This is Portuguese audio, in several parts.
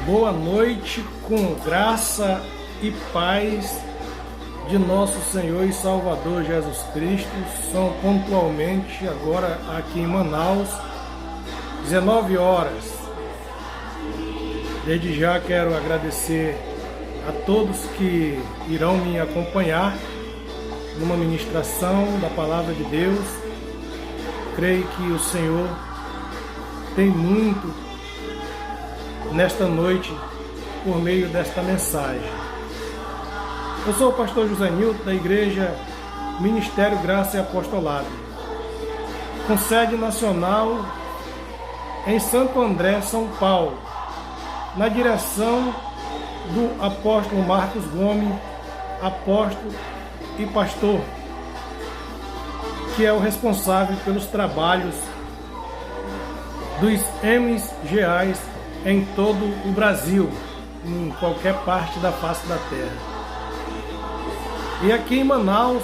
Boa noite, com graça e paz de nosso Senhor e Salvador Jesus Cristo. São pontualmente agora aqui em Manaus, 19 horas. Desde já quero agradecer a todos que irão me acompanhar numa ministração da Palavra de Deus. Creio que o Senhor tem muito nesta noite por meio desta mensagem. Eu sou o pastor José Nilton, da Igreja Ministério Graça e Apostolado, com sede nacional em Santo André, São Paulo, na direção do apóstolo Marcos Gomes, apóstolo e pastor, que é o responsável pelos trabalhos dos MGAs em todo o Brasil, em qualquer parte da face da terra. E aqui em Manaus,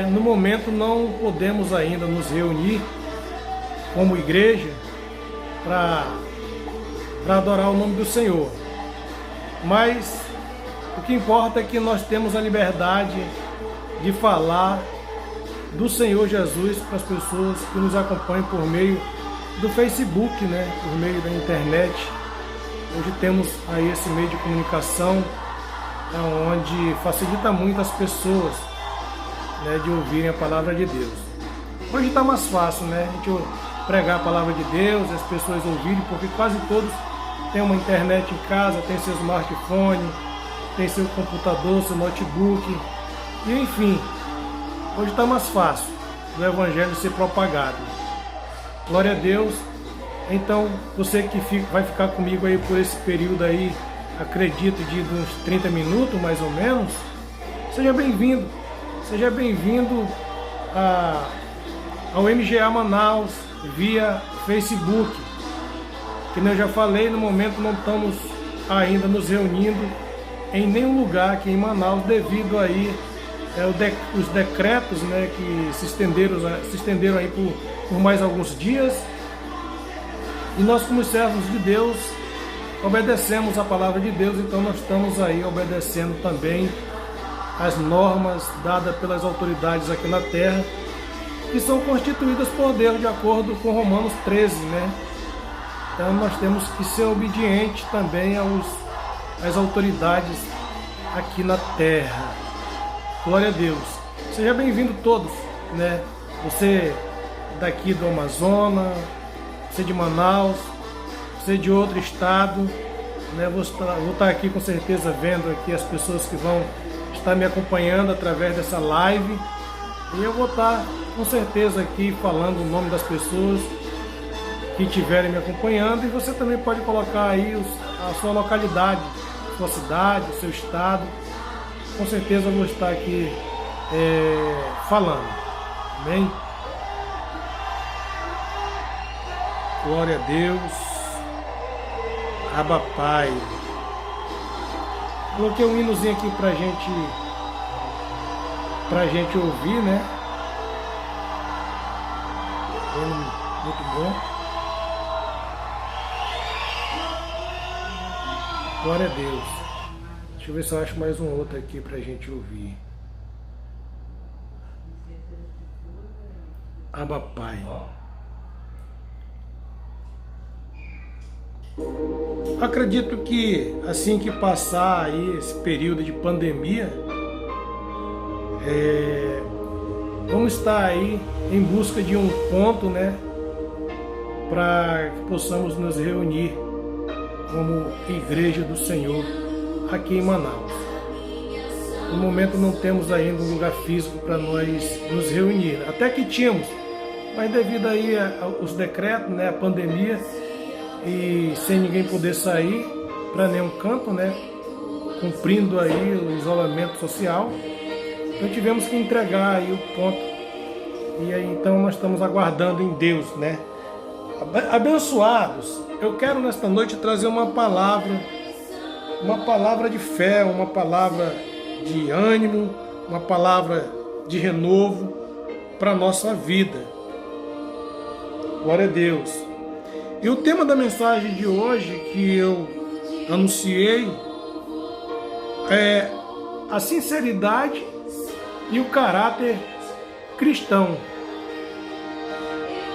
no momento não podemos ainda nos reunir como igreja para adorar o nome do Senhor. Mas o que importa é que nós temos a liberdade de falar do Senhor Jesus para as pessoas que nos acompanham por meio do Facebook, por meio da internet. Hoje temos aí esse meio de comunicação onde facilita muito as pessoas de ouvirem a palavra de Deus. Hoje está mais fácil, a gente pregar a palavra de Deus, as pessoas ouvirem, porque quase todos têm uma internet em casa, tem seu smartphone, tem seu computador, seu notebook, e enfim, hoje está mais fácil do evangelho ser propagado. Glória a Deus. Então, você que vai ficar comigo aí por esse período aí, acredito de uns 30 minutos mais ou menos, seja bem-vindo. Seja bem-vindo ao MGA Manaus via Facebook. Que eu já falei, no momento não estamos ainda nos reunindo em nenhum lugar aqui em Manaus, devido aí os decretos que se estenderam aí por mais alguns dias. E nós, como servos de Deus, obedecemos a palavra de Deus, então nós estamos aí obedecendo também as normas dadas pelas autoridades aqui na terra, que são constituídas por Deus de acordo com Romanos 13, Então nós temos que ser obedientes também às autoridades aqui na terra. Glória a Deus. Seja bem-vindo todos, Você daqui do Amazonas, você de Manaus, você de outro estado, Vou estar aqui com certeza vendo aqui as pessoas que vão estar me acompanhando através dessa live, e eu vou estar com certeza aqui falando o nome das pessoas que estiverem me acompanhando, e você também pode colocar aí a sua localidade, sua cidade, seu estado. Com certeza eu vou estar aqui falando. Amém? Glória a Deus. Abba Pai. Coloquei um hinozinho aqui pra gente ouvir, Muito bom. Glória a Deus. Deixa eu ver se eu acho mais um outro aqui pra gente ouvir. Abba Pai. Acredito que assim que passar aí esse período de pandemia, vamos estar aí em busca de um ponto, para que possamos nos reunir como Igreja do Senhor aqui em Manaus. No momento não temos ainda um lugar físico para nós nos reunir. Até que tínhamos, mas devido aí aos decretos, a pandemia, e sem ninguém poder sair para nenhum canto, cumprindo aí o isolamento social, então tivemos que entregar aí o ponto. E aí então nós estamos aguardando em Deus, Abençoados, eu quero nesta noite trazer uma palavra de fé, uma palavra de ânimo, uma palavra de renovo para a nossa vida. Glória a Deus. E o tema da mensagem de hoje que eu anunciei, é a sinceridade e o caráter cristão.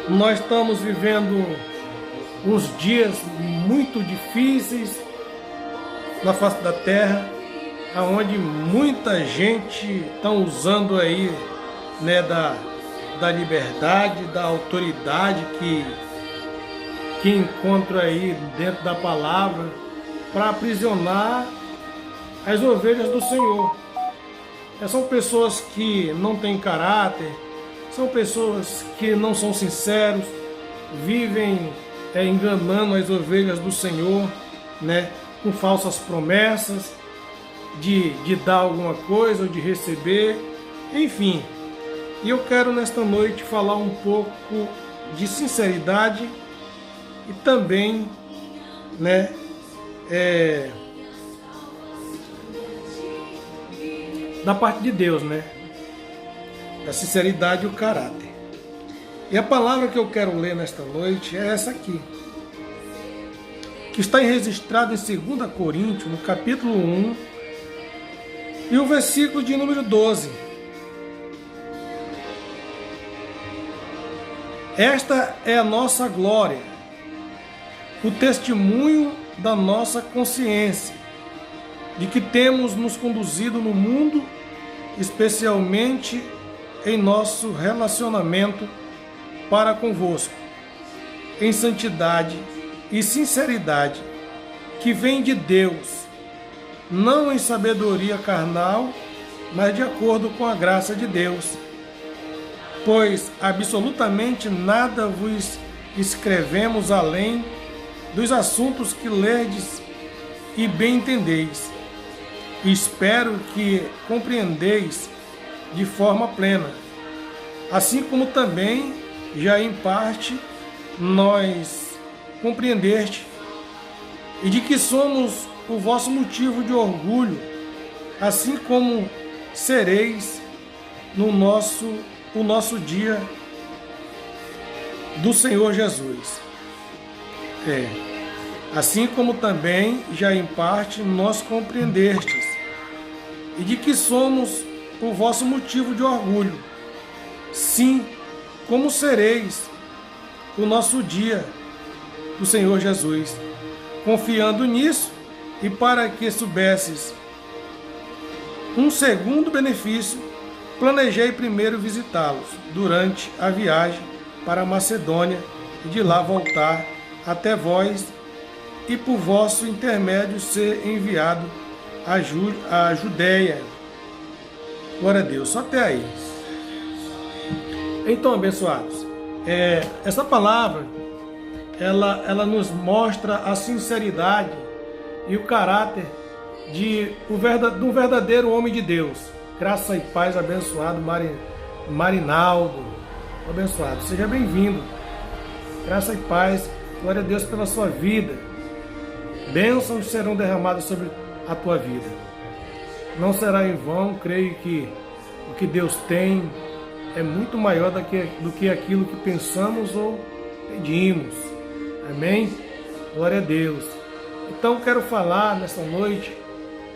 Nós estamos vivendo uns dias muito difíceis na face da terra, aonde muita gente está usando aí, né, da liberdade, da autoridade que encontra aí dentro da palavra para aprisionar as ovelhas do Senhor. São pessoas que não têm caráter, são pessoas que não são sinceros, vivem enganando as ovelhas do Senhor, né, com falsas promessas de dar alguma coisa ou de receber, enfim. E eu quero nesta noite falar um pouco de sinceridade e também, né, da parte de Deus, né, da sinceridade e o caráter. E a palavra que eu quero ler nesta noite é essa aqui, que está registrada em 2 Coríntios, no capítulo 1, e o versículo de número 12. Esta é a nossa glória, o testemunho da nossa consciência, de que temos nos conduzido no mundo, especialmente em nosso relacionamento para convosco, em santidade e sinceridade, que vem de Deus, não em sabedoria carnal, mas de acordo com a graça de Deus. Pois absolutamente nada vos escrevemos além dos assuntos que lerdes e bem entendeis. E espero que compreendeis de forma plena, assim como também já em parte nós compreendeste, e de que somos o vosso motivo de orgulho, assim como sereis no o nosso dia do Senhor Jesus. Assim como também já em parte nós compreendestes, e de que somos o vosso motivo de orgulho, sim, como sereis o nosso dia do Senhor Jesus. Confiando nisso, e para que soubesses um segundo benefício, planejei primeiro visitá-los durante a viagem para a Macedônia e de lá voltar até vós e por vosso intermédio ser enviado à Judéia. Glória a Deus, só até aí. Então, abençoados, essa palavra ela nos mostra a sinceridade e o caráter do verdadeiro homem de Deus. Graça e paz, abençoado Marinaldo, abençoado, seja bem-vindo. Graça e paz, glória a Deus pela sua vida. Bênçãos serão derramadas sobre a tua vida. Não será em vão, creio que o que Deus tem é muito maior do que aquilo que pensamos ou pedimos. Amém? Glória a Deus. Então quero falar nesta noite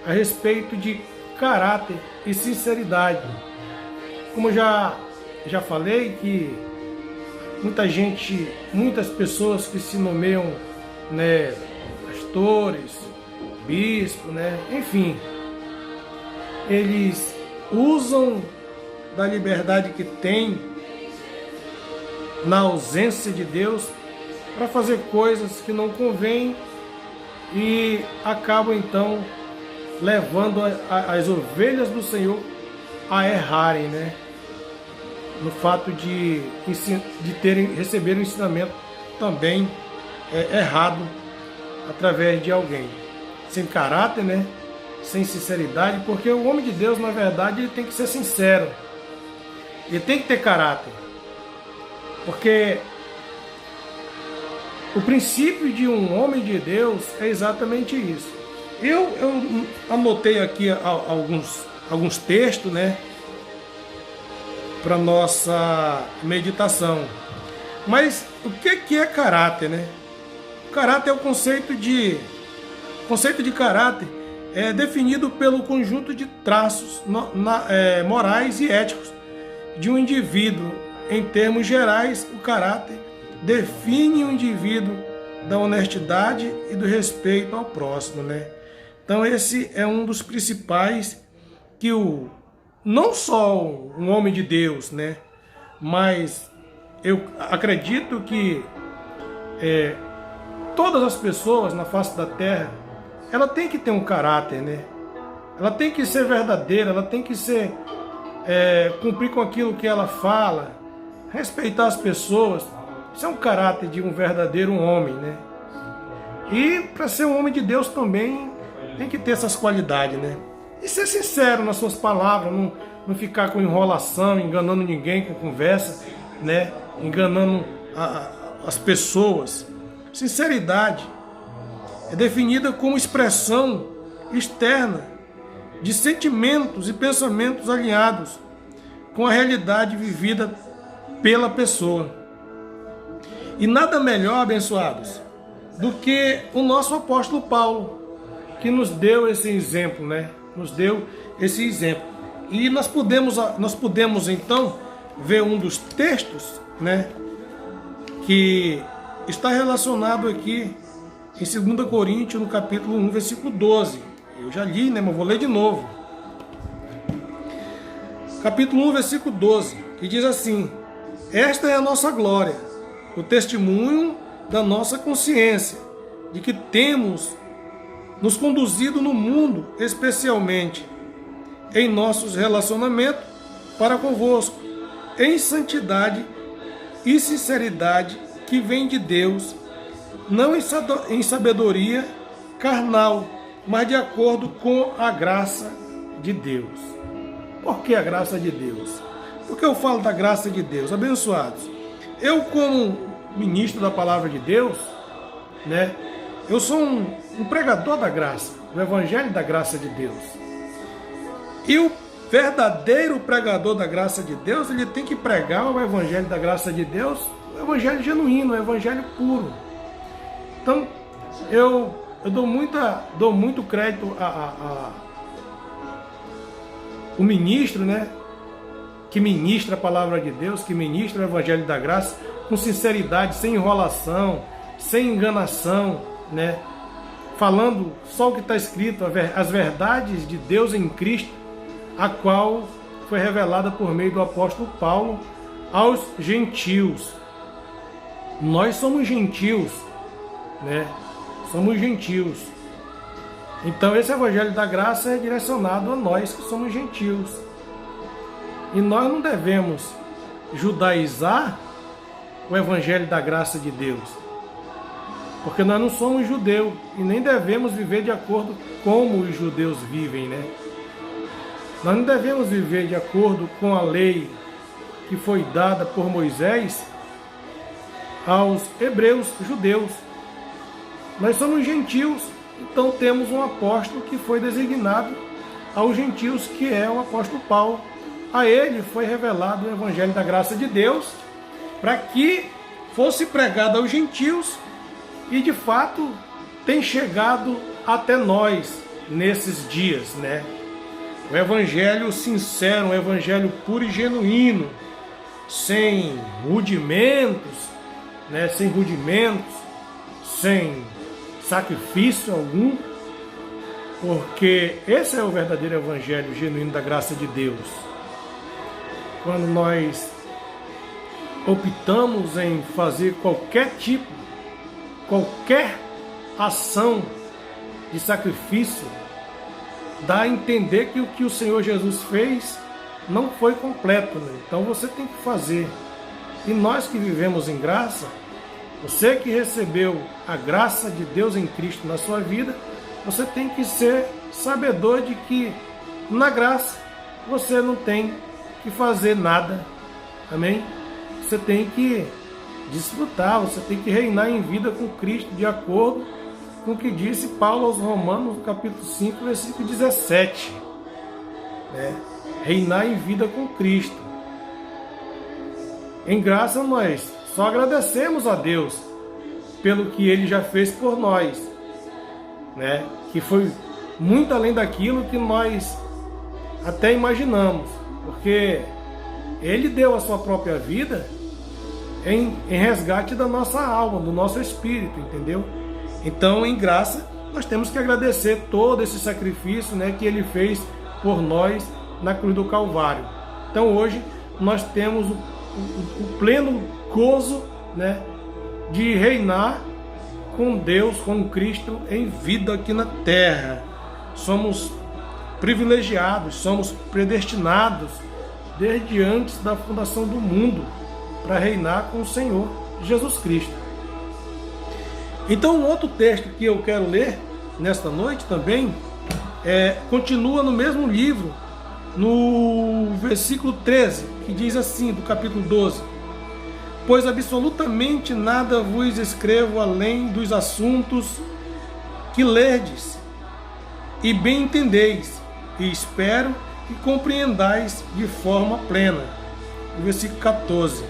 a respeito de caráter e sinceridade. Como já falei, que muitas pessoas que se nomeiam, né, pastores, bispos, né, enfim, eles usam da liberdade que têm na ausência de Deus para fazer coisas que não convêm e acabam então levando as ovelhas do Senhor a errarem, né? No fato de receber um ensinamento também errado através de alguém sem caráter, né? Sem sinceridade, porque o homem de Deus, na verdade, ele tem que ser sincero, ele tem que ter caráter, porque o princípio de um homem de Deus é exatamente isso. Eu anotei aqui alguns textos, né, para nossa meditação. Mas o que é caráter, né? O caráter é o conceito de O conceito de caráter é definido pelo conjunto de traços morais e éticos de um indivíduo. Em termos gerais, o caráter define o indivíduo da honestidade e do respeito ao próximo, né? Então esse é um dos principais que não só um homem de Deus, né? Mas eu acredito que todas as pessoas na face da terra, ela tem que ter um caráter, né? Ela tem que ser verdadeira, ela tem que ser cumprir com aquilo que ela fala, respeitar as pessoas. Isso é um caráter de um verdadeiro homem, né? E para ser um homem de Deus também tem que ter essas qualidades, né? E ser sincero nas suas palavras, não ficar com enrolação, enganando ninguém com conversa, né? Enganando as pessoas. Sinceridade é definida como expressão externa de sentimentos e pensamentos alinhados com a realidade vivida pela pessoa. E nada melhor, abençoados, do que o nosso apóstolo Paulo, que nos deu esse exemplo, né? Nos deu esse exemplo. E nós podemos então ver um dos textos, né, que está relacionado aqui em 2 Coríntios, no capítulo 1, versículo 12. Eu já li, né, mas vou ler de novo. Capítulo 1, versículo 12, que diz assim: esta é a nossa glória, o testemunho da nossa consciência, de que temos nos conduzido no mundo, especialmente em nossos relacionamentos para convosco, em santidade e sinceridade que vem de Deus, não em sabedoria carnal, mas de acordo com a graça de Deus. Por que a graça de Deus? Por que eu falo da graça de Deus? Abençoados, eu como ministro da palavra de Deus, né, eu sou um pregador da graça, do evangelho da graça de Deus. E o verdadeiro pregador da graça de Deus, ele tem que pregar o evangelho da graça de Deus, o evangelho genuíno, o evangelho puro. Então, eu dou muito crédito o ministro, né, que ministra a palavra de Deus, que ministra o evangelho da graça com sinceridade, sem enrolação, sem enganação, né, falando só o que está escrito, as verdades de Deus em Cristo, a qual foi revelada por meio do apóstolo Paulo aos gentios. Nós somos gentios, né? Somos gentios. Então esse evangelho da graça é direcionado a nós que somos gentios. E nós não devemos judaizar o evangelho da graça de Deus, porque nós não somos judeus e nem devemos viver de acordo como os judeus vivem, né? Nós não devemos viver de acordo com a lei que foi dada por Moisés aos hebreus, judeus. Nós somos gentios, então temos um apóstolo que foi designado aos gentios, que é o apóstolo Paulo. A ele foi revelado o evangelho da graça de Deus, para que fosse pregado aos gentios, e de fato tem chegado até nós nesses dias, né? O evangelho sincero, um evangelho puro e genuíno, sem rudimentos, né? Sem rudimentos, sem sacrifício algum, porque esse é o verdadeiro evangelho genuíno da graça de Deus. Quando nós optamos em fazer qualquer ação de sacrifício, dá a entender que o que o Senhor Jesus fez não foi completo, né? Então você tem que fazer. E nós que vivemos em graça, você que recebeu a graça de Deus em Cristo na sua vida, você tem que ser sabedor de que na graça você não tem que fazer nada. Amém? Você tem que desfrutar, você tem que reinar em vida com Cristo, de acordo com o que disse Paulo aos Romanos, no capítulo 5, versículo 17. Reinar em vida com Cristo. Em graça nós só agradecemos a Deus pelo que Ele já fez por nós. né? Que foi muito além daquilo que nós até imaginamos, porque Ele deu a sua própria vida em resgate da nossa alma, do nosso espírito, entendeu? Então, em graça, nós temos que agradecer todo esse sacrifício, né, que Ele fez por nós na cruz do Calvário. Então, hoje, nós temos o pleno gozo, né, de reinar com Deus, com Cristo em vida aqui na terra. Somos privilegiados, somos predestinados desde antes da fundação do mundo para reinar com o Senhor Jesus Cristo. Então, um outro texto que eu quero ler nesta noite também continua no mesmo livro, no versículo 13, que diz assim, do capítulo 12: pois absolutamente nada vos escrevo além dos assuntos que lerdes e bem entendeis, e espero que compreendais de forma plena. O versículo 14: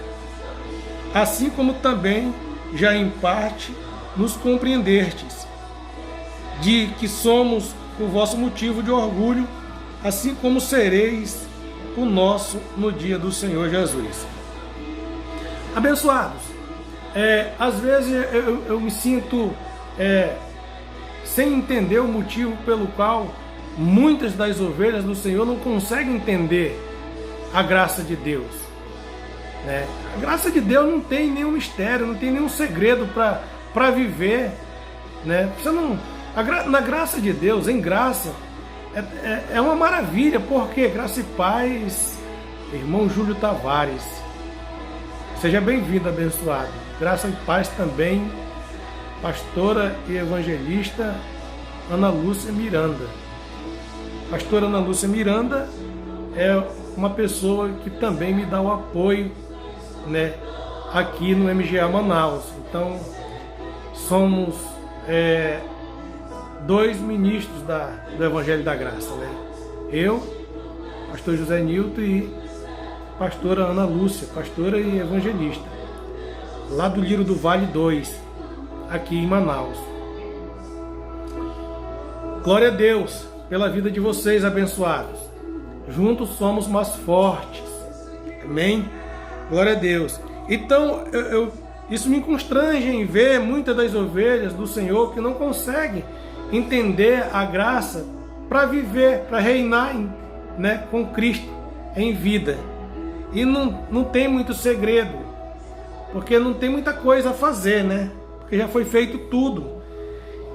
assim como também já em parte nos compreendestes, de que somos o vosso motivo de orgulho, assim como sereis o nosso no dia do Senhor Jesus. Abençoados, às vezes eu me sinto sem entender o motivo pelo qual muitas das ovelhas do Senhor não conseguem entender a graça de Deus, né? A graça de Deus não tem nenhum mistério, não tem nenhum segredo para viver, né? Você não, na graça de Deus, em graça, é uma maravilha, porque graça e paz, irmão Júlio Tavares, seja bem-vindo, abençoado. Graça e paz também, pastora e evangelista Ana Lúcia Miranda. Pastora Ana Lúcia Miranda é uma pessoa que também me dá o apoio, né, aqui no MGA Manaus. Então, somos dois ministros do Evangelho da Graça, né? Eu, pastor José Nilton, e pastora Ana Lúcia, pastora e evangelista, lá do Lírio do Vale 2, aqui em Manaus. Glória a Deus pela vida de vocês, abençoados. Juntos somos mais fortes. Amém? Glória a Deus. Então, isso me constrange em ver muitas das ovelhas do Senhor que não conseguem entender a graça para viver, para reinar, né, com Cristo em vida. E não tem muito segredo, porque não tem muita coisa a fazer, né? Porque já foi feito tudo.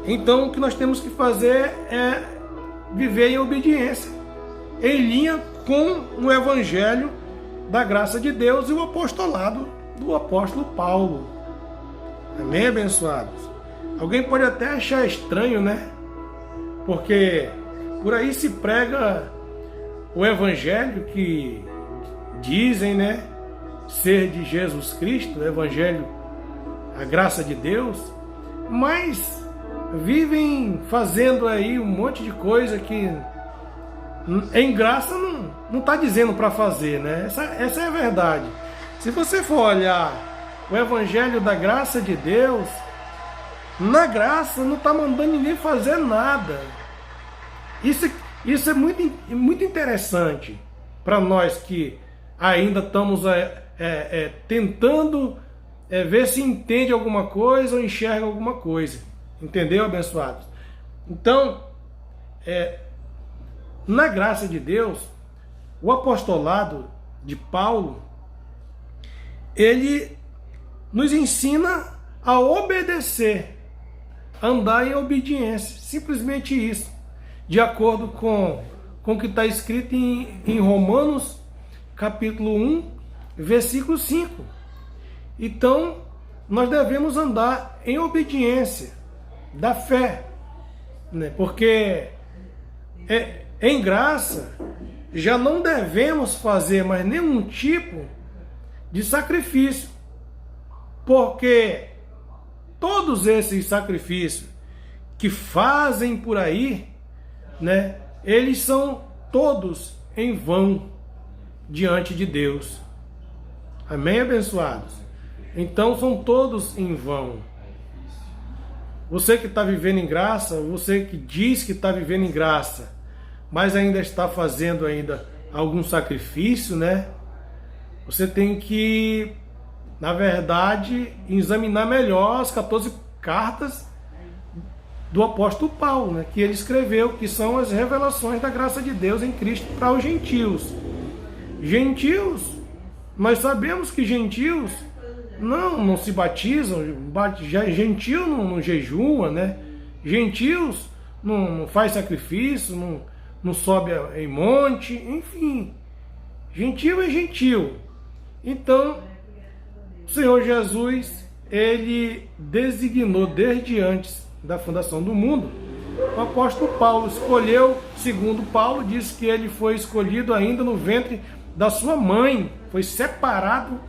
Então, o que nós temos que fazer é viver em obediência, em linha com o Evangelho da graça de Deus e o apostolado do apóstolo Paulo. Amém, abençoados? Alguém pode até achar estranho, né? Porque por aí se prega o Evangelho que dizem, né, ser de Jesus Cristo, o Evangelho, a graça de Deus, mas vivem fazendo aí um monte de coisa que em graça não está dizendo para fazer, né? Essa é a verdade. Se você for olhar o Evangelho da graça de Deus, na graça não está mandando ninguém fazer nada. Isso é muito interessante para nós que ainda estamos tentando ver se entende alguma coisa ou enxerga alguma coisa. Entendeu, abençoados? Então, na graça de Deus, o apostolado de Paulo, ele nos ensina a obedecer, a andar em obediência, simplesmente isso, de acordo com o que está escrito em Romanos, capítulo 1, versículo 5. Então, nós devemos andar em obediência da fé, né? Porque em graça já não devemos fazer mais nenhum tipo de sacrifício, porque todos esses sacrifícios que fazem por aí, né, eles são todos em vão diante de Deus. Amém, abençoados? Então são todos em vão. Você que está vivendo em graça, você que diz que está vivendo em graça, mas ainda está fazendo ainda algum sacrifício, né? Você tem que, na verdade, examinar melhor as 14 cartas do apóstolo Paulo, né? Que ele escreveu, que são as revelações da graça de Deus em Cristo para os gentios. Gentios, nós sabemos que gentios não se batizam, gentio não jejua, né? Gentios não faz sacrifício, não sobe em monte, enfim. Gentio é gentio. Então, o Senhor Jesus, ele designou desde antes da fundação do mundo. O apóstolo Paulo escolheu, segundo Paulo, diz que ele foi escolhido ainda no ventre da sua mãe, foi separado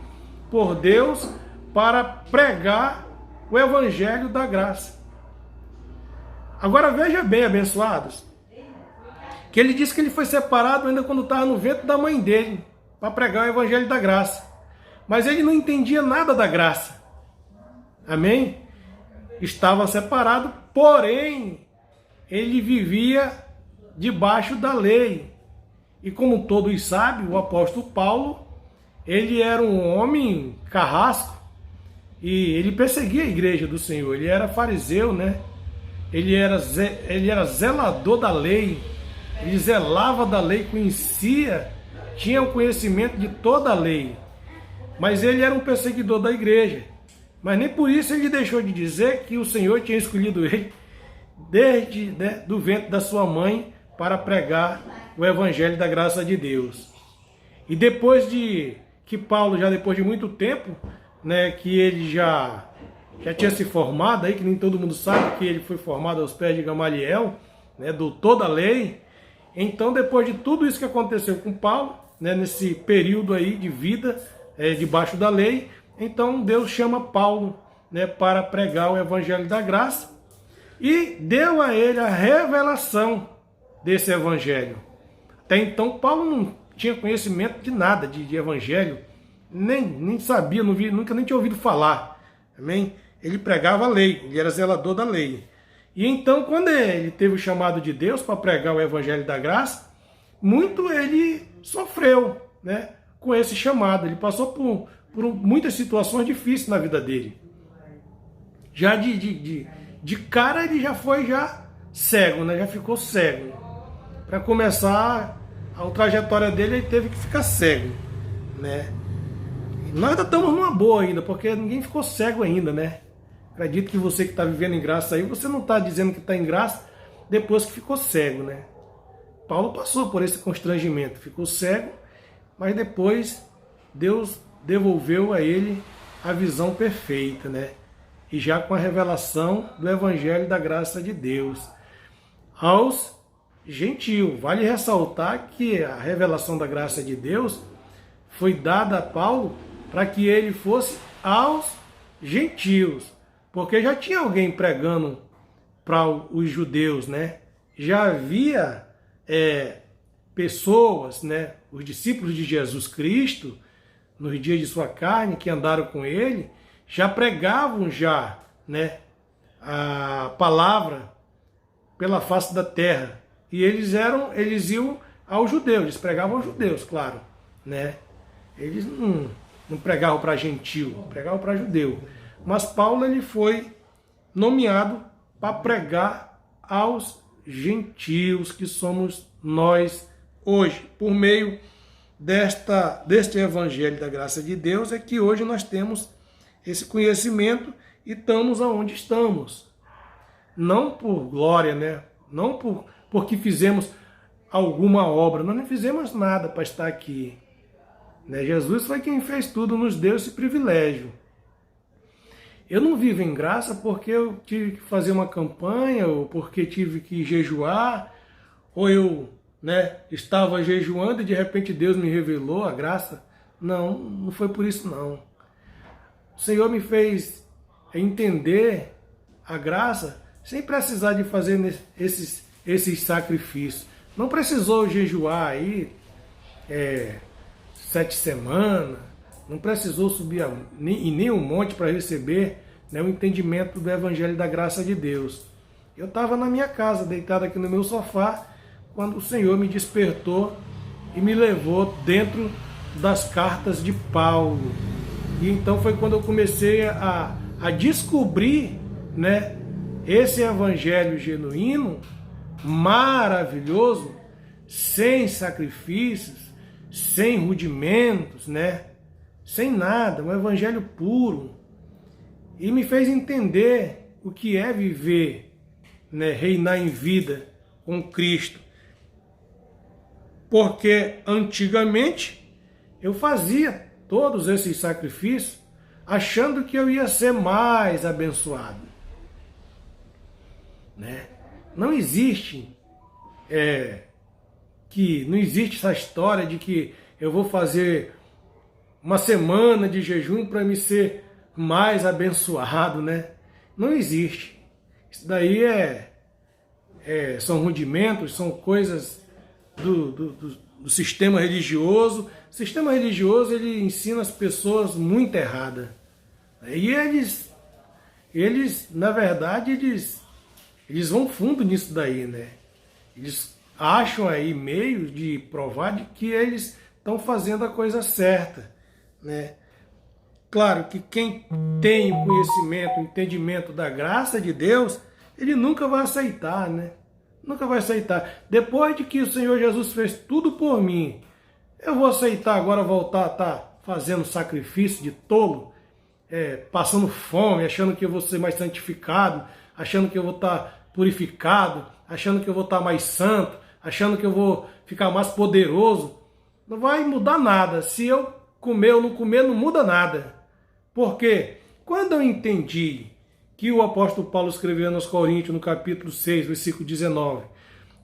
por Deus para pregar o evangelho da graça. Agora veja bem, abençoados, que ele disse que ele foi separado ainda quando estava no ventre da mãe dele, para pregar o evangelho da graça. Mas ele não entendia nada da graça. Amém? Estava separado, porém, ele vivia debaixo da lei. E como todos sabem, o apóstolo Paulo, ele era um homem carrasco e ele perseguia a igreja do Senhor. Ele era fariseu, né? Ele era zelador da lei. Ele zelava da lei, conhecia, tinha o conhecimento de toda a lei. Mas ele era um perseguidor da igreja. Mas nem por isso ele deixou de dizer que o Senhor tinha escolhido ele desde do ventre da sua mãe para pregar o evangelho da graça de Deus. E depois de que Paulo, já depois de muito tempo, né, que ele já tinha se formado, aí que nem todo mundo sabe que ele foi formado aos pés de Gamaliel, né, doutor da lei. Então, depois de tudo isso que aconteceu com Paulo, né, nesse período aí de vida debaixo da lei, então Deus chama Paulo, né, para pregar o evangelho da graça e deu a ele a revelação desse evangelho. Até então Paulo não tinha conhecimento de nada de evangelho, nem sabia, nunca nem tinha ouvido falar. Amém? Ele pregava a lei, ele era zelador da lei. E então, quando ele teve o chamado de Deus para pregar o evangelho da graça, muito ele sofreu, né, com esse chamado. Ele passou por muitas situações difíceis na vida dele. Já de cara ele já foi cego, né? Já ficou cego. Para começar a trajetória dele, ele teve que ficar cego, né? Nós ainda estamos numa boa ainda, porque ninguém ficou cego ainda, né? Acredito que você que está vivendo em graça aí, você não está dizendo que está em graça depois que ficou cego, né? Paulo passou por esse constrangimento, ficou cego, mas depois Deus devolveu a ele a visão perfeita, né? E já com a revelação do evangelho da graça de Deus aos gentios. Vale ressaltar que a revelação da graça de Deus foi dada a Paulo para que ele fosse aos gentios, porque já tinha alguém pregando para os judeus, né? Já havia pessoas, né, os discípulos de Jesus Cristo, nos dias de sua carne, que andaram com ele, já pregavam né, a palavra pela face da terra. E eles iam aos judeus, eles pregavam aos judeus, claro, né? Eles não pregavam para gentil, pregavam para judeu. Mas Paulo, ele foi nomeado para pregar aos gentios, que somos nós hoje, por meio deste evangelho da graça de Deus, é que hoje nós temos esse conhecimento e estamos aonde estamos. Não por glória, né? Não porque fizemos alguma obra, nós não fizemos nada para estar aqui, né? Jesus foi quem fez tudo, nos deu esse privilégio. Eu não vivo em graça porque eu tive que fazer uma campanha, ou porque tive que jejuar, ou eu, né, estava jejuando e de repente Deus me revelou a graça. Não foi por isso não. O Senhor me fez entender a graça sem precisar de fazer esses sacrifícios. Não precisou jejuar aí 7 semanas, não precisou subir em nenhum monte para receber né, o entendimento do Evangelho da Graça de Deus. Eu estava na minha casa, deitado aqui no meu sofá, quando o Senhor me despertou e me levou dentro das cartas de Paulo. E então foi quando eu comecei a descobrir, né, esse Evangelho genuíno, maravilhoso, sem sacrifícios, sem rudimentos, né, sem nada, um Evangelho puro. E me fez entender o que é viver, né, reinar em vida com Cristo. Porque antigamente eu fazia todos esses sacrifícios achando que eu ia ser mais abençoado, né? Não existe não existe essa história de que eu vou fazer uma semana de jejum para me ser mais abençoado, né? Não existe. Isso daí são rudimentos, são coisas do sistema religioso. O sistema religioso, ele ensina as pessoas muito errada. E eles na verdade, eles vão fundo nisso daí, né? Eles acham aí meios de provar de que eles estão fazendo a coisa certa, né? Claro que quem tem o conhecimento, o entendimento da graça de Deus, ele nunca vai aceitar, né? Nunca vai aceitar. Depois de que o Senhor Jesus fez tudo por mim, eu vou aceitar agora voltar a estar fazendo sacrifício de tolo, passando fome, achando que eu vou ser mais santificado, achando que eu vou estar purificado, achando que eu vou estar mais santo, achando que eu vou ficar mais poderoso. Não vai mudar nada. Se eu comer ou não comer, não muda nada. Porque quando eu entendi que o apóstolo Paulo escreveu aos Coríntios, no capítulo 6, versículo 19,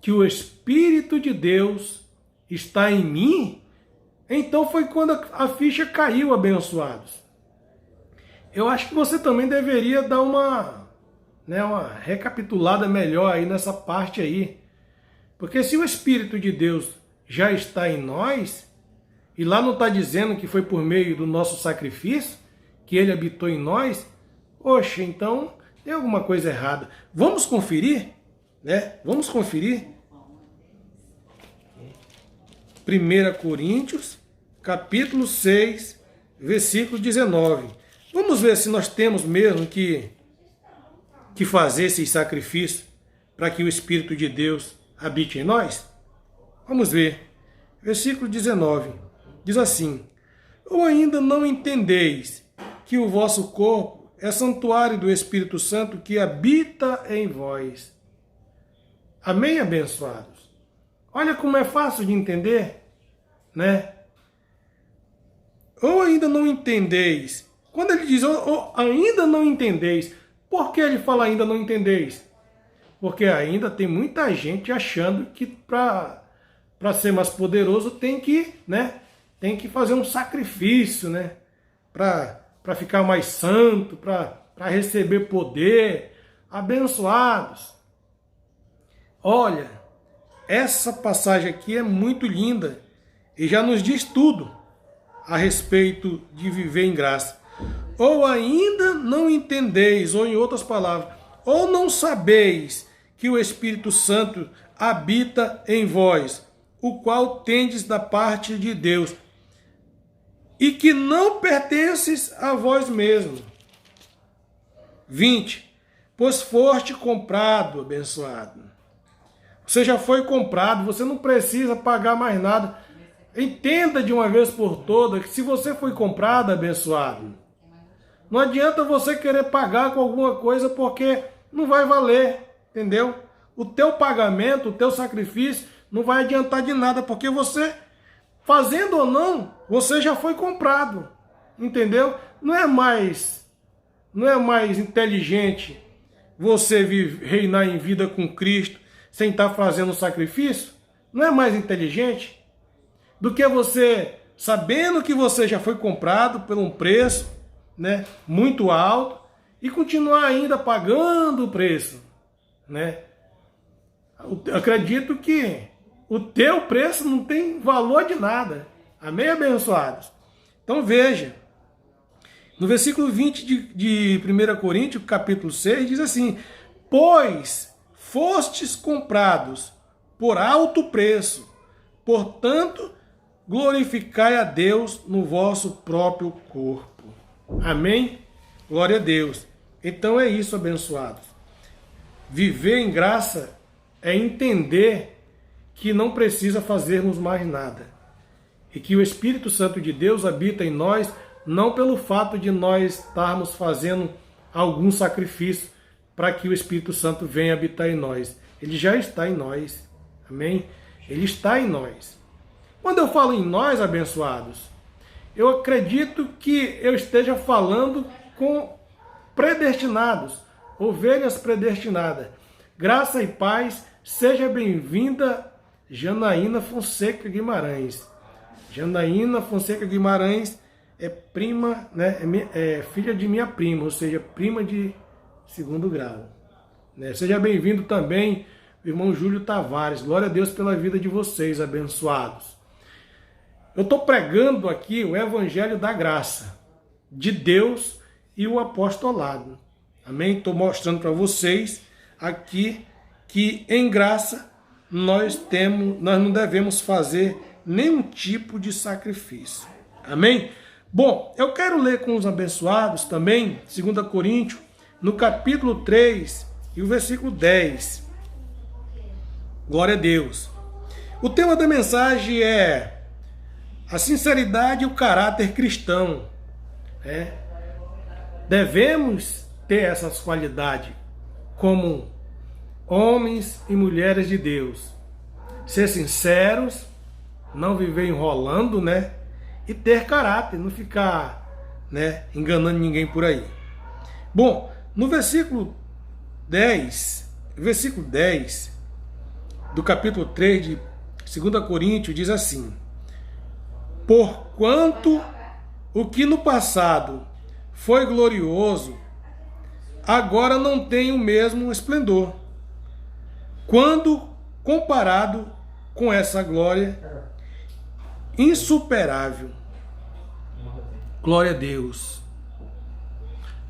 que o Espírito de Deus está em mim, então foi quando a ficha caiu, abençoados. Eu acho que você também deveria dar uma recapitulada melhor aí nessa parte aí. Porque se o Espírito de Deus já está em nós, e lá não está dizendo que foi por meio do nosso sacrifício que ele habitou em nós, oxe, então tem alguma coisa errada. Vamos conferir, né? Vamos conferir. 1 Coríntios, capítulo 6, versículo 19. Vamos ver se nós temos mesmo que fazer esses sacrifícios para que o Espírito de Deus habite em nós? Vamos ver. Versículo 19. Diz assim: ou ainda não entendeis que o vosso corpo é santuário do Espírito Santo que habita em vós? Amém, abençoados? Olha como é fácil de entender, né? Ou ainda não entendeis. Quando ele diz ou ainda não entendeis, por que ele fala ainda não entendeis? Porque ainda tem muita gente achando que para ser mais poderoso tem que fazer um sacrifício, né? Para ficar mais santo, para receber poder. Abençoados. Olha, essa passagem aqui é muito linda e já nos diz tudo a respeito de viver em graça. Ou ainda não entendeis, ou em outras palavras, ou não sabeis que o Espírito Santo habita em vós, o qual tendes da parte de Deus, e que não pertences a vós mesmos. 20. Pois foste comprado, abençoado. Você já foi comprado, você não precisa pagar mais nada. Entenda de uma vez por todas que se você foi comprado, abençoado, não adianta você querer pagar com alguma coisa porque não vai valer, entendeu? O teu pagamento, o teu sacrifício não vai adiantar de nada, porque você, fazendo ou não, você já foi comprado, entendeu? Não é mais inteligente você reinar em vida com Cristo sem estar fazendo sacrifício? Não é mais inteligente do que você, sabendo que você já foi comprado por um preço, né, muito alto, e continuar ainda pagando o preço, né? Eu acredito que o teu preço não tem valor de nada. Amém, abençoados? Então veja, No versículo 20 de 1 Coríntios, capítulo 6, diz assim: pois fostes comprados por alto preço, portanto, glorificai a Deus no vosso próprio corpo. Amém? Glória a Deus. Então é isso, abençoados. Viver em graça é entender que não precisa fazermos mais nada. E que o Espírito Santo de Deus habita em nós, não pelo fato de nós estarmos fazendo algum sacrifício para que o Espírito Santo venha habitar em nós. Ele já está em nós. Amém? Ele está em nós. Quando eu falo em nós, abençoados, eu acredito que eu esteja falando com predestinados, ovelhas predestinadas. Graça e paz, seja bem-vinda, Janaína Fonseca Guimarães. Janaína Fonseca Guimarães é prima, né, é filha de minha prima, ou seja, prima de segundo grau. Né? Seja bem-vindo também, irmão Júlio Tavares. Glória a Deus pela vida de vocês, abençoados. Eu estou pregando aqui o Evangelho da Graça, de Deus e o apostolado. Amém? Estou mostrando para vocês aqui que em graça nós não devemos fazer nenhum tipo de sacrifício. Amém? Bom, eu quero ler com os abençoados também, 2 Coríntios, no capítulo 3 e o versículo 10. Glória a Deus. O tema da mensagem é a sinceridade e o caráter cristão. Devemos ter essas qualidades como homens e mulheres de Deus. Ser sinceros, não viver enrolando, né? E ter caráter, não ficar, né, enganando ninguém por aí. Bom, no versículo 10 do capítulo 3 de 2 Coríntios diz assim: porquanto o que no passado foi glorioso, agora não tem o mesmo esplendor, quando comparado com essa glória insuperável. Glória a Deus.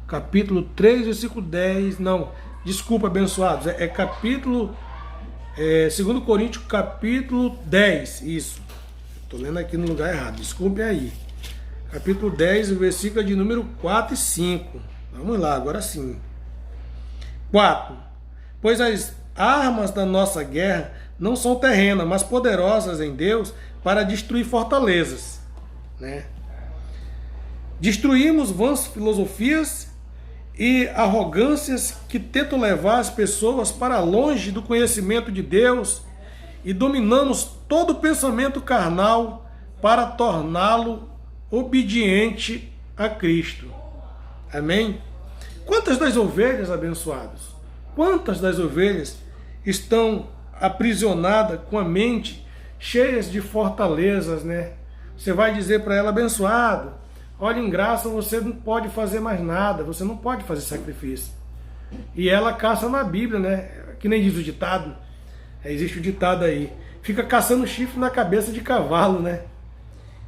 Capítulo 3, versículo 10. Não, desculpa, abençoados. Capítulo 2 Coríntios, capítulo 10. Isso. Estou lendo aqui no lugar errado. Desculpe aí. Capítulo 10, o versículo de número 4 e 5. Vamos lá, agora sim. 4. Pois as armas da nossa guerra não são terrenas, mas poderosas em Deus para destruir fortalezas. Né? Destruímos vãs filosofias e arrogâncias que tentam levar as pessoas para longe do conhecimento de Deus e dominamos todo pensamento carnal para torná-lo obediente a Cristo. Amém? Quantas das ovelhas, abençoados, quantas das ovelhas estão aprisionadas com a mente cheias de fortalezas, né? Você vai dizer para ela: abençoado, olha, em graça você não pode fazer mais nada, você não pode fazer sacrifício. E ela caça na Bíblia, né? Que nem diz o ditado. Existe o ditado aí. Fica caçando chifre na cabeça de cavalo, né?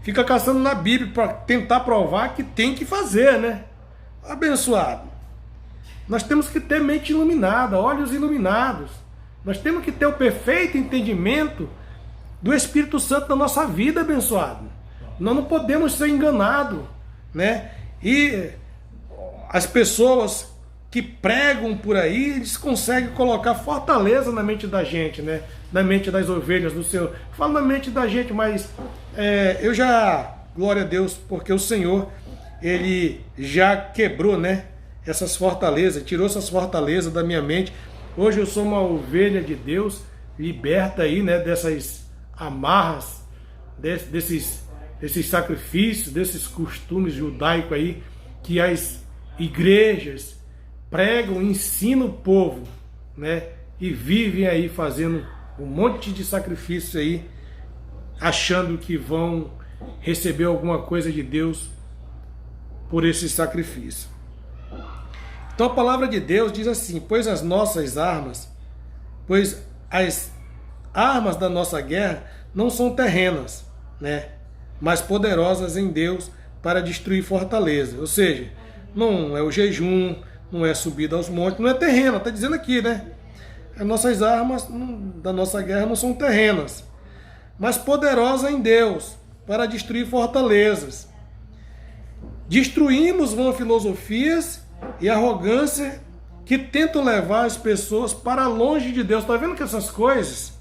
Fica caçando na Bíblia para tentar provar que tem que fazer, né? Abençoado. Nós temos que ter mente iluminada, olhos iluminados. Nós temos que ter o perfeito entendimento do Espírito Santo na nossa vida, abençoado. Nós não podemos ser enganados, né? E as pessoas que pregam por aí, eles conseguem colocar fortaleza na mente da gente, né? Na mente das ovelhas do Senhor. Falo na mente da gente, mas eu já, glória a Deus, porque o Senhor, Ele já quebrou, né? Essas fortalezas, tirou essas fortalezas da minha mente. Hoje eu sou uma ovelha de Deus, liberta aí, né? Dessas amarras, desses sacrifícios, desses costumes judaicos aí, que as igrejas pregam, ensinam o povo, né? E vivem aí fazendo um monte de sacrifício aí, achando que vão receber alguma coisa de Deus por esse sacrifício. Então a palavra de Deus diz assim: pois as armas da nossa guerra não são terrenas, né? Mas poderosas em Deus para destruir fortaleza. Ou seja, não é o jejum, não é subida aos montes, não é terreno, está dizendo aqui, né? As nossas armas da nossa guerra não são terrenas, mas poderosas em Deus para destruir fortalezas. Destruímos vãs filosofias e arrogância que tentam levar as pessoas para longe de Deus. Está vendo que essas coisas,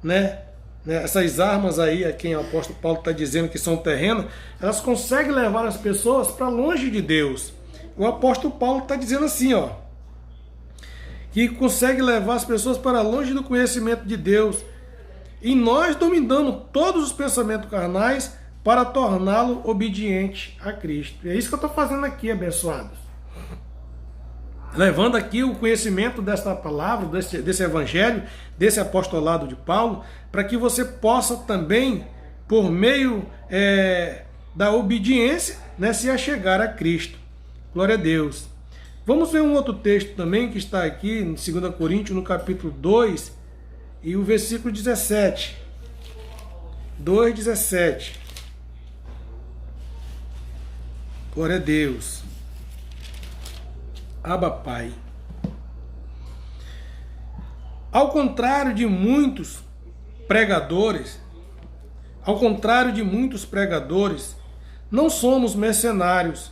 né? Essas armas aí, a quem o apóstolo Paulo está dizendo que são terrenas, elas conseguem levar as pessoas para longe de Deus. O apóstolo Paulo está dizendo assim, ó, que consegue levar as pessoas para longe do conhecimento de Deus. E nós dominamos todos os pensamentos carnais para torná-lo obediente a Cristo. E é isso que eu estou fazendo aqui, abençoados. Levando aqui o conhecimento desta palavra, desse evangelho, desse apostolado de Paulo, para que você possa também, por meio da obediência, né, se achegar a Cristo. Glória a Deus. Vamos ver um outro texto também que está aqui em 2 Coríntios, no capítulo 2, e o versículo 17. 2,17. Glória a Deus. Abba, Pai. Ao contrário de muitos pregadores, não somos mercenários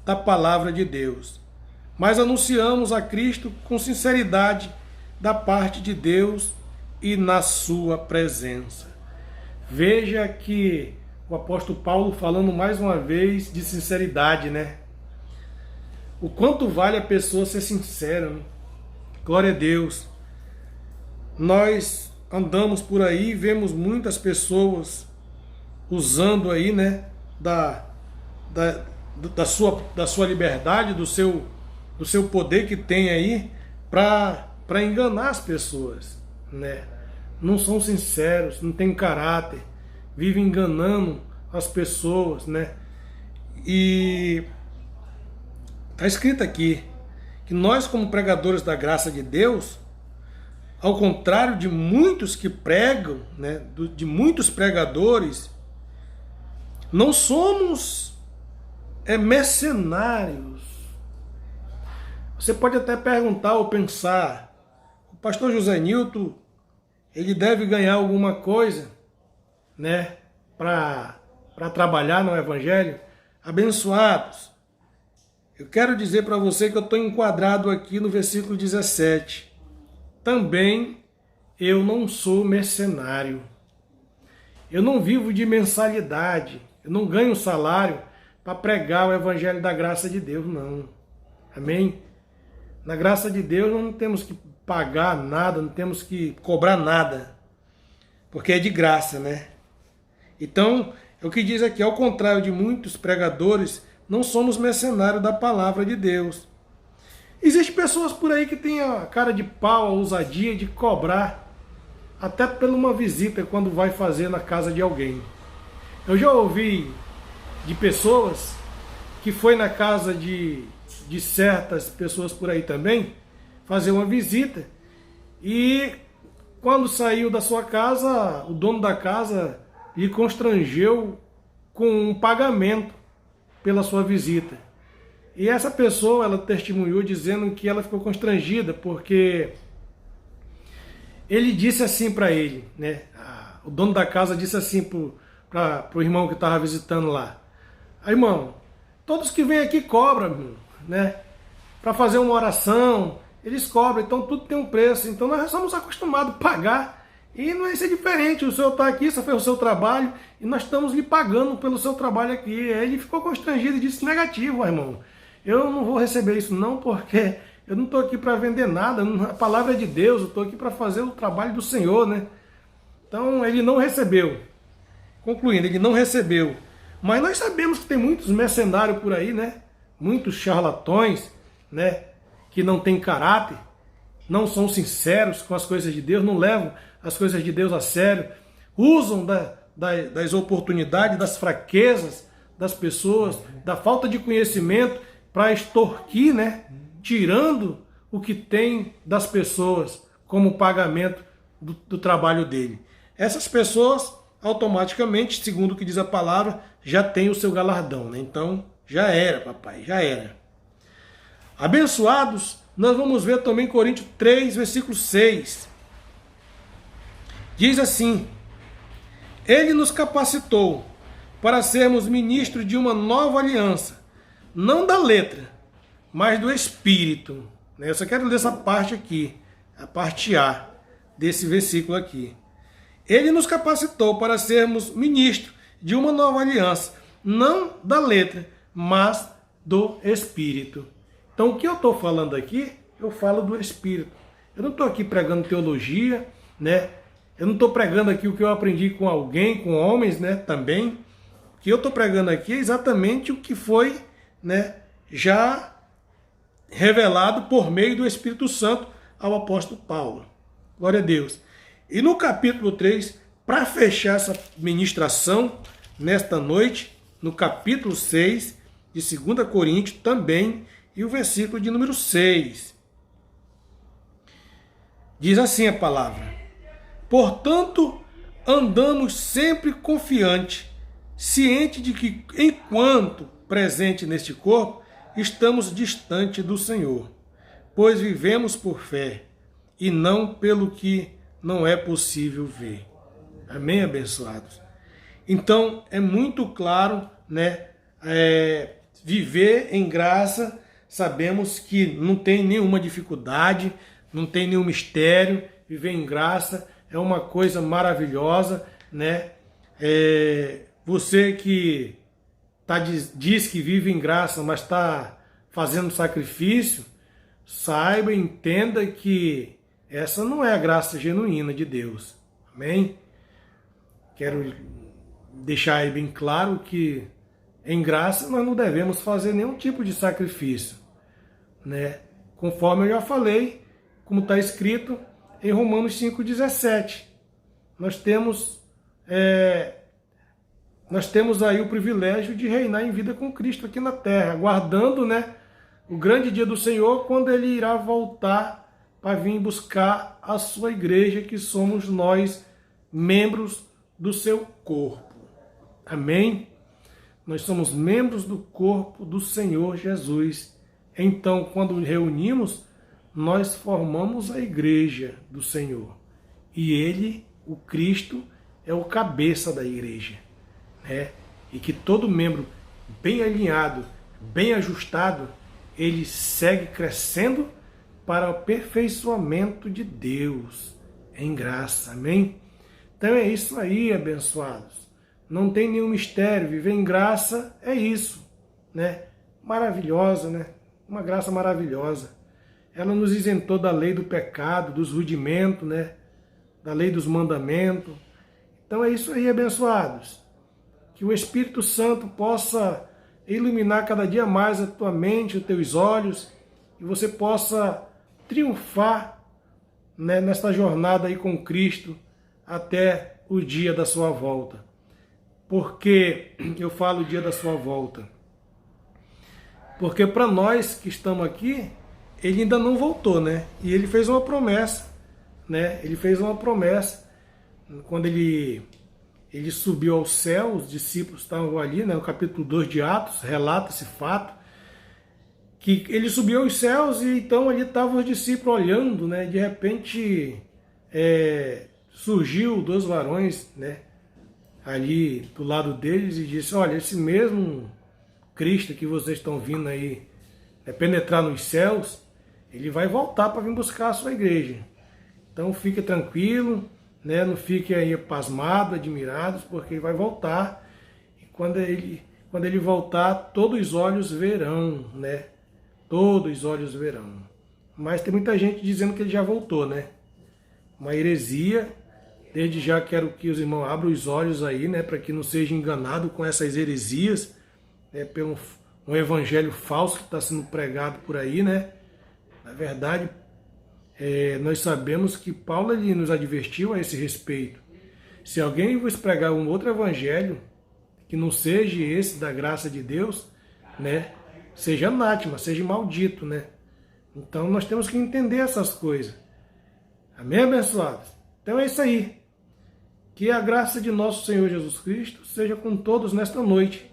da palavra de Deus, mas anunciamos a Cristo com sinceridade da parte de Deus e na sua presença. Veja que o apóstolo Paulo falando mais uma vez de sinceridade, né? O quanto vale a pessoa ser sincera, né? Glória a Deus. Nós andamos por aí e vemos muitas pessoas usando aí, né, da sua liberdade, do seu poder que tem aí para enganar as pessoas, né? Não são sinceros, não têm caráter, vivem enganando as pessoas, né? E está escrito aqui que nós, como pregadores da graça de Deus, ao contrário de muitos que pregam, né, de muitos pregadores, não somos mercenários. Você pode até perguntar ou pensar, o pastor José Nilton, ele deve ganhar alguma coisa, né, para trabalhar no Evangelho? Abençoados, eu quero dizer para você que eu estou enquadrado aqui no versículo 17. Também eu não sou mercenário. Eu não vivo de mensalidade. Eu não ganho salário para pregar o Evangelho da graça de Deus, não. Amém? Na graça de Deus não temos que pagar nada, não temos que cobrar nada. Porque é de graça, né? Então, é o que diz aqui, ao contrário de muitos pregadores, não somos mercenários da palavra de Deus. Existem pessoas por aí que têm a cara de pau, a ousadia de cobrar até por uma visita quando vai fazer na casa de alguém. Eu já ouvi de pessoas que foi na casa de certas pessoas por aí também fazer uma visita e quando saiu da sua casa, o dono da casa lhe constrangeu com um pagamento pela sua visita. E essa pessoa, ela testemunhou dizendo que ela ficou constrangida porque ele disse assim para ele, né? O dono da casa disse assim para o irmão que estava visitando lá: irmão, todos que vêm aqui cobram, né? Para fazer uma oração, eles cobram, então tudo tem um preço, então nós somos acostumados a pagar. E não vai ser diferente, o senhor está aqui, só fez o seu trabalho, e nós estamos lhe pagando pelo seu trabalho aqui. Aí ele ficou constrangido e disse: negativo, irmão, eu não vou receber isso não, porque eu não estou aqui para vender nada, a palavra é de Deus, eu estou aqui para fazer o trabalho do Senhor, né? Então ele não recebeu. Concluindo, ele não recebeu. Mas nós sabemos que tem muitos mercenários por aí, né? Muitos charlatões, né? Que não têm caráter, não são sinceros com as coisas de Deus, não levam as coisas de Deus a sério, usam das oportunidades, das fraquezas das pessoas, da falta de conhecimento para extorquir, né? Tirando o que tem das pessoas como pagamento do trabalho dele. Essas pessoas, automaticamente, segundo o que diz a palavra, já tem o seu galardão, né? Então, já era, papai, já era. Abençoados, nós vamos ver também Coríntios 3, versículo 6. Diz assim: Ele nos capacitou para sermos ministros de uma nova aliança, não da letra, mas do Espírito. Eu só quero ler essa parte aqui, a parte A desse versículo aqui. Ele nos capacitou para sermos ministros de uma nova aliança, não da letra, mas do Espírito. Então, o que eu estou falando aqui, eu falo do Espírito. Eu não estou aqui pregando teologia, né? Eu não estou pregando aqui o que eu aprendi com alguém, com homens, né? Também. O que eu estou pregando aqui é exatamente o que foi, né, já revelado por meio do Espírito Santo ao apóstolo Paulo. Glória a Deus. E no capítulo 3, para fechar essa ministração nesta noite, no capítulo 6 de 2 Coríntios também, e o versículo de número 6. Diz assim a palavra: Portanto, andamos sempre confiante, ciente de que, enquanto presente neste corpo, estamos distante do Senhor, pois vivemos por fé, e não pelo que não é possível ver. Amém, abençoados? Então, é muito claro, né? Viver em graça, sabemos que não tem nenhuma dificuldade, não tem nenhum mistério. Viver em graça é uma coisa maravilhosa, né? Você que diz que vive em graça, mas está fazendo sacrifício, saiba e entenda que essa não é a graça genuína de Deus. Amém? Quero deixar aí bem claro que em graça nós não devemos fazer nenhum tipo de sacrifício, né? Conforme eu já falei, como está escrito em Romanos 5,17. Nós temos aí o privilégio de reinar em vida com Cristo aqui na terra, aguardando, né, o grande dia do Senhor, quando Ele irá voltar para vir buscar a sua igreja, que somos nós, membros do seu corpo. Amém? Nós somos membros do corpo do Senhor Jesus. Então, quando reunimos, nós formamos a igreja do Senhor. E Ele, o Cristo, é o cabeça da igreja, né? E que todo membro bem alinhado, bem ajustado, ele segue crescendo para o aperfeiçoamento de Deus em graça. Amém? Então é isso aí, abençoados. Não tem nenhum mistério. Viver em graça é isso, né? Maravilhosa, né? Uma graça maravilhosa. Ela nos isentou da lei do pecado, dos rudimentos, né? Da lei dos mandamentos. Então é isso aí, abençoados. Que o Espírito Santo possa iluminar cada dia mais a tua mente, os teus olhos, e você possa triunfar, né, nesta jornada aí com Cristo até o dia da sua volta. Por que eu falo o dia da sua volta? Porque para nós que estamos aqui, Ele ainda não voltou, né? E Ele fez uma promessa, né? Ele fez uma promessa quando Ele subiu ao céu, os discípulos estavam ali, né? No capítulo 2 de Atos, relata esse fato, que Ele subiu aos céus e então ali estavam os discípulos olhando, né? De repente surgiu 2 varões, né? Ali do lado deles, e disse: olha, esse mesmo Cristo que vocês estão vindo aí penetrar nos céus, Ele vai voltar para vir buscar a sua igreja. Então fique tranquilo, né? Não fique aí pasmado, admirados, porque Ele vai voltar. E quando ele voltar, todos os olhos verão, né? Todos os olhos verão. Mas tem muita gente dizendo que Ele já voltou, né? Uma heresia. Desde já quero que os irmãos abram os olhos aí, né? Para que não seja enganado com essas heresias, né, pelo um evangelho falso que está sendo pregado por aí, né? Na verdade, nós sabemos que Paulo ele nos advertiu a esse respeito. Se alguém vos pregar um outro evangelho, que não seja esse da graça de Deus, né? Seja anátema, seja maldito, né? Então nós temos que entender essas coisas. Amém, abençoados? Então é isso aí. Que a graça de nosso Senhor Jesus Cristo seja com todos nesta noite.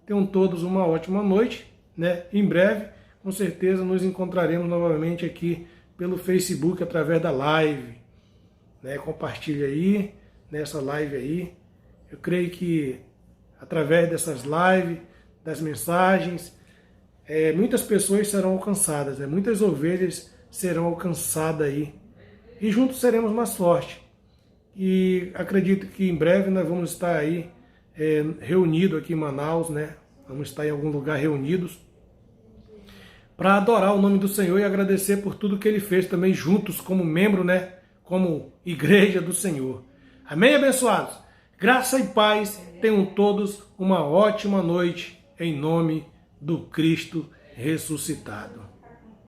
Tenham todos uma ótima noite, né? Em breve, com certeza, nos encontraremos novamente aqui pelo Facebook através da live, né? Compartilhe aí, nessa live aí. Eu creio que através dessas lives, das mensagens, muitas pessoas serão alcançadas, né? Muitas ovelhas serão alcançadas aí. E juntos seremos mais fortes. E acredito que em breve nós vamos estar aí reunidos aqui em Manaus, né? Vamos estar em algum lugar reunidos para adorar o nome do Senhor e agradecer por tudo que Ele fez também juntos como membro, né? Como igreja do Senhor. Amém, abençoados? Graça e paz, tenham todos uma ótima noite em nome do Cristo ressuscitado.